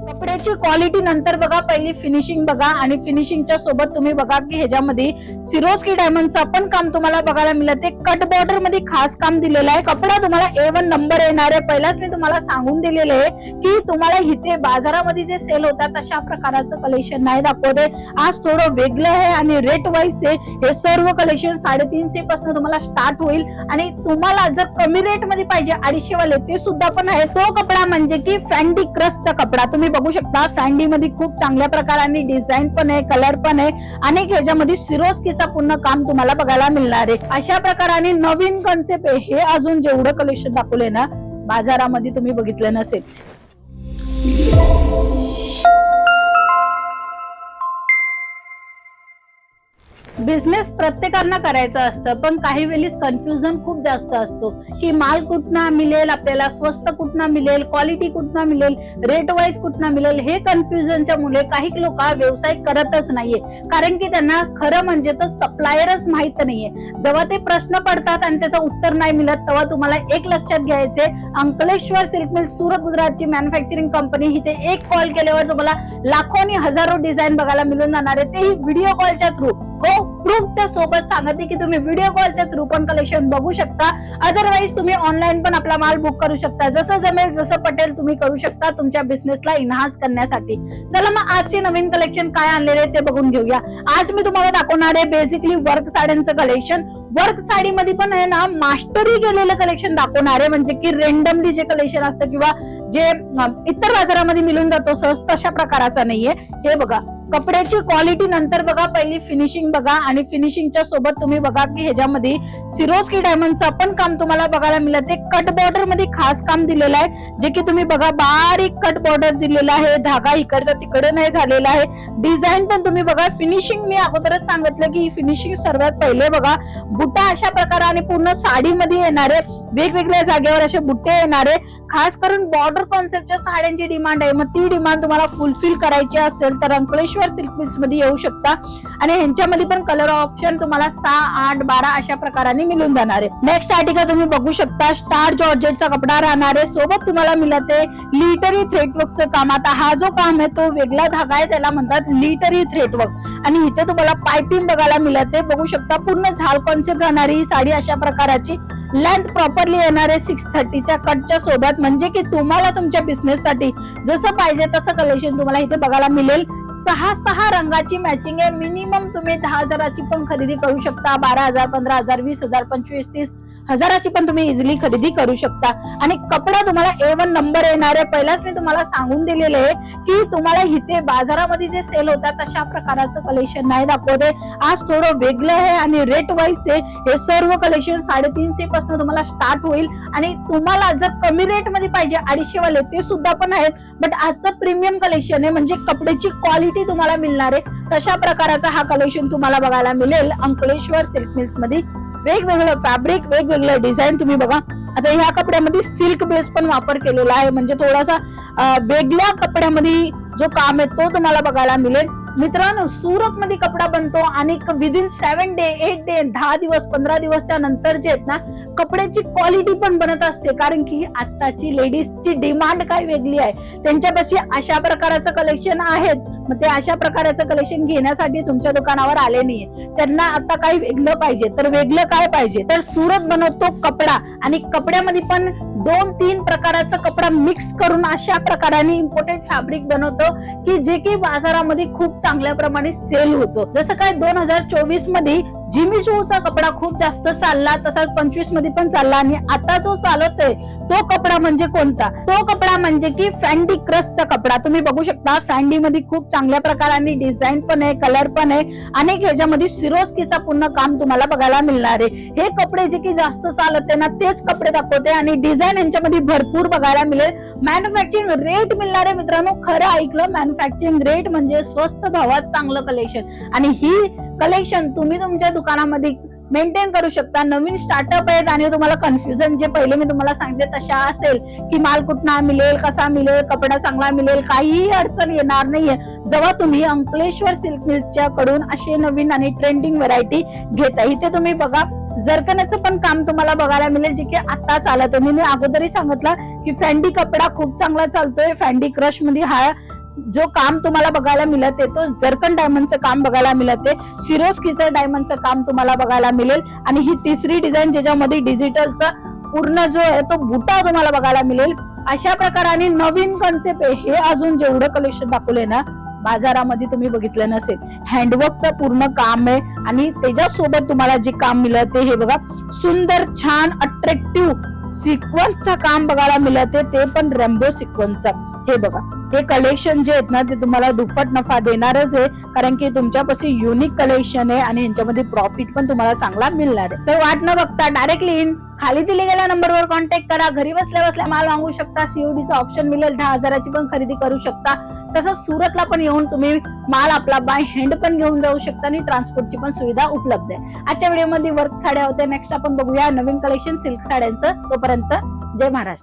कपड्याची क्वालिटी नंतर बघा, पहिली फिनिशिंग बघा आणि फिनिशिंगच्या सोबत तुम्ही बघा की ह्याच्यामध्ये सिरोस्की डायमंडचं पण काम तुम्हाला बघायला मिळते. कट बॉर्डर मध्ये खास काम दिलेलं आहे. कपडा तुम्हाला A1 नंबर येणार आहे. पहिलाच मी तुम्हाला सांगून दिलेलं आहे की तुम्हाला इथे बाजारामध्ये जे सेल होतात तशा प्रकारचं कलेक्शन नाही दाखवते. आज थोडं वेगळं आहे आणि रेट वाईज हे सर्व कलेक्शन 350 पासून तुम्हाला स्टार्ट होईल आणि तुम्हाला जर कमी रेट मध्ये पाहिजे 250 वाले ते सुद्धा पण आहे. तो कपडा म्हणजे की फॅन्डी क्रशचा कपडा तुम्ही बघू शकता. फॅन्डी मध्ये खूप चांगल्या प्रकाराने डिझाईन पण आहे, कलर पण आहे आणि ह्याच्यामध्ये सिरोस्कीचा पूर्ण काम तुम्हाला बघायला मिळणार आहे. अशा प्रकाराने नवीन कन्सेप्ट आहे. हे अजून जेवढं कलेक्शन दाखवले ना बाजारामध्ये तुम्ही बघितलं नसेल. बिझनेस प्रत्येकांना करायचं असतं, पण काही वेळेस कन्फ्युजन खूप जास्त असतो की माल कुठना मिळेल, आपल्याला स्वस्त कुठना मिळेल, क्वालिटी कुठना मिळेल, रेट वाईज कुठना मिळेल. हे कन्फ्युजनच्या मुळे काही लोक व्यवसाय करतच नाहीये, कारण की त्यांना खरं म्हणजे तर सप्लायरच माहित नाहीये. जेव्हा ते प्रश्न पडतात आणि त्याचं उत्तर नाही मिळत तेव्हा तुम्हाला एक लक्षात घ्यायचे, अंकलेश्वर सिल्क मिल सुरत गुजरातची मॅन्युफॅक्चरिंग कंपनी. इथे एक कॉल केल्यावर तुम्हाला लाखो आणि हजारो डिझाईन बघायला मिळून जाणार आहे, तेही व्हिडिओ कॉलच्या थ्रू. हो, प्रूफच्या सोबत सांगते की तुम्ही व्हिडिओ कॉलच्या थ्रू पण कलेक्शन बघू शकता. अदरवाईज तुम्ही ऑनलाईन पण आपला माल बुक करू शकता. जसं जमेल जसं पटेल तुम्ही करू शकता तुमच्या बिझनेसला इन्हान्स करण्यासाठी. चला मग आजचे नवीन कलेक्शन काय आणलेले ते बघून घेऊया. आज मी तुम्हाला दाखवणार आहे बेसिकली वर्क साड्यांचं कलेक्शन. वर्क साडी मध्ये पण आहे ना मास्टरी केलेलं कलेक्शन दाखवणार आहे, म्हणजे की रेंडमली जे कलेक्शन असतं किंवा जे इतर बाजारामध्ये मिळून जातो सहज तशा प्रकाराचा नाहीये. हे बघा, कपड्याची क्वालिटी नंतर बघा, पहिली फिनिशिंग बघा आणि फिनिशिंगच्या सोबत तुम्ही बघा की ह्याच्यामध्ये सिरोस्की डायमंडचं पण काम तुम्हाला बघायला मिळते. कट बॉर्डर मध्ये खास काम दिलेलं आहे, जे की तुम्ही बघा बारीक कट बॉर्डर दिलेला आहे. धागा इकडचा तिकडे नाही झालेला आहे. डिझाईन पण तुम्ही बघा. फिनिशिंग मी अगोदरच सांगितलं की फिनिशिंग सर्वात पहिले बघा, बुट्टा अशा प्रकाराने पूर्ण साडीमध्ये येणारे वेगवेगळ्या जागेवर असे बुट्टे येणारे. खास करून बॉर्डर कॉन्सेप्टच्या साड्यांची डिमांड आहे. मग ती डिमांड तुम्हाला फुलफिल करायची असेल तर अंकलेश्वर सिल्क मिल्स मध्ये येऊ शकता आणि ह्यांच्यामध्ये पण कलर ऑप्शन तुम्हाला 6, 8, 12 अशा प्रकाराने मिळून जाणार आहे. नेक्स्ट आर्टिकल तुम्ही बघू शकता. स्टार जॉर्जेटचा कपडा राहणार आहे. सोबत तुम्हाला मिळते लिटरी थ्रेडवर्कचं काम. आता हा जो काम आहे तो वेगळा धागा आहे, त्याला म्हणतात लिटरी थ्रेडवर्क आणि इथे तुम्हाला पायपिंग बघायला मिळते. बघू शकता पूर्ण झाल कॉन्सेप्ट राहणारी ही साडी अशा प्रकाराची. लेंथ प्रॉपरली येणार आहे 630च्या कटच्या सोबत, म्हणजे की तुम्हाला तुमच्या बिझनेस साठी जसं पाहिजे तसं कलेक्शन तुम्हाला इथे बघायला मिळेल. 6 रंगाची मॅचिंग आहे. मिनिमम तुम्ही 10,000ची पण खरेदी करू शकता. 12,000, 15,000, 20,000, 25,000, 30,000ची पण तुम्ही इझिली खरेदी करू शकता. आणि कपडा तुम्हाला A1 नंबर येणार आहे. पहिलाच मी तुम्हाला सांगून दिलेलं आहे की तुम्हाला इथे बाजारामध्ये जे सेल होतात तशा प्रकारचं कलेक्शन नाही दाखवते. आज थोडं वेगळं आहे आणि रेट वाईज हे सर्व कलेक्शन 350 पासून तुम्हाला स्टार्ट होईल आणि तुम्हाला जर कमी रेट मध्ये पाहिजे 250 वाले ते सुद्धा पण आहेत. बट आजचं प्रीमियम कलेक्शन आहे, म्हणजे कपड्याची क्वालिटी तुम्हाला मिळणार आहे तशा प्रकारचा हा कलेक्शन तुम्हाला बघायला मिळेल अंकलेश्वर सिल्क मिल्स मध्ये. वेगवेगळं फॅब्रिक, वेगवेगळं डिझाईन तुम्ही बघा. आता ह्या कपड्यामध्ये सिल्क बेस पण वापर केलेला आहे, म्हणजे थोडासा वेगळ्या कपड्यामध्ये जो काम आहे तो तुम्हाला बघायला मिळेल. मित्रांनो, सुरत मध्ये कपडा बनतो आणि विदिन 7 डे, 8 डे, 10 दिवस, 15 दिवसच्या नंतर जे आहेत ना कपड्याची क्वालिटी पण बनत असते, कारण की आताची लेडीजची डिमांड काय वेगळी आहे. त्यांच्यापाशी अशा प्रकारचं कलेक्शन आहेत, मग ते अशा प्रकारचं कलेक्शन घेण्यासाठी तुमच्या दुकानावर आले नाहीये. त्यांना आता काही वेगळं पाहिजे. तर वेगळं काय पाहिजे तर सुरत बनवतो कपडा आणि कपड्यामध्ये पण 2-3 प्रकारचा कपडा मिक्स करून अशा प्रकाराने इम्पोर्टेड फॅब्रिक बनवतो की जे की बाजारामध्ये खूप चांगल्या प्रमाणे सेल होतो. जसं काय 2024 मध्ये जिमी चूचा कपडा खूप जास्त चालला, तसाच 25 मध्ये पण चालला आणि आता जो चालतोय तो कपडा म्हणजे कोणता? तो कपडा म्हणजे की फॅन्डी क्रशचा कपडा. तुम्ही बघू शकता फॅन्डी मध्ये खूप चांगल्या प्रकाराने डिझाईन पण आहे, कलर पण आहे आणि ह्याच्यामध्ये सिरोस्कीचा पूर्ण काम तुम्हाला बघायला मिळणार आहे. हे कपडे जे की जास्त चालत आहे ना तेच कपडे दाखवते आणि डिझाईन यांच्यामध्ये भरपूर बघायला मिळेल. मॅन्युफॅक्चरिंग रेट मिळणार आहे. मित्रांनो, खरं ऐकलं, मॅन्युफॅक्चरिंग रेट म्हणजे स्वस्त भावात चांगलं कलेक्शन आणि ही कलेक्शन तुम्ही तुमच्या दुकानामध्ये मेंटेन करू शकता. नवीन स्टार्टअप आहेत आणि तुम्हाला कन्फ्युजन जे पहिले मी तुम्हाला सांगितले तशा असेल की माल कुठला मिळेल, कसा मिळेल, कपडा चांगला मिळेल, काहीही अडचण येणार नाहीये जेव्हा तुम्ही अंकलेश्वर सिल्क मिल्सच्या कडून असे नवीन आणि ट्रेंडिंग व्हरायटी घेता. इथे तुम्ही बघा जरकनाचं पण काम तुम्हाला बघायला मिळेल, जे की आता चालत. मी अगोदरही सांगितलं की फॅन्डी कपडा खूप चांगला चालतोय. फॅन्डी क्रश मध्ये हा जो काम तुम्हाला बघायला मिळते तो जरकन डायमंडचं काम बघायला मिळते, सिरोस्कीचं डायमंडचं काम तुम्हाला बघायला मिळेल. आणि ही तिसरी डिझाईन ज्याच्यामध्ये डिजिटलचा पूर्ण जो आहे तो बुटा तुम्हाला बघायला मिळेल. अशा प्रकाराने नवीन कॉन्सेप्ट आहे हे. अजून जेवढं कलेक्शन दाखवले ना बाजारामध्ये तुम्ही बघितलं नसेल. हँडवर्कचं पूर्ण काम आहे आणि त्याच्यासोबत तुम्हाला जे काम मिळते हे बघा, सुंदर छान अट्रॅक्टिव्ह सिक्वन्सचं काम बघायला मिळते, ते पण रेम्बो सिक्वन्सचं. हे बघा, हे कलेक्शन जे आहेत ना ते तुम्हाला दुप्पट नफा देणारच आहे, कारण की तुमच्यापाशी युनिक कलेक्शन आहे आणि ह्यांच्यामध्ये प्रॉफिट पण तुम्हाला चांगला मिळणार आहे. तर वाट न बघता डायरेक्टली खाली दिले गेल्या नंबरवर कॉन्टॅक्ट करा. घरी बसल्या बसल्या माल मागू शकता. सीओडीचा ऑप्शन मिळेल. 10,000ची पण खरेदी करू शकता. तसंच सुरतला पण येऊन तुम्ही माल आपला बाय हँड पण घेऊन जाऊ शकता आणि ट्रान्सपोर्टची पण सुविधा उपलब्ध आहे. आजच्या व्हिडिओमध्ये वर्क साड्या होत्या. नेक्स्ट आपण बघूया नवीन कलेक्शन सिल्क साड्यांचं. तोपर्यंत जय महाराष्ट्र.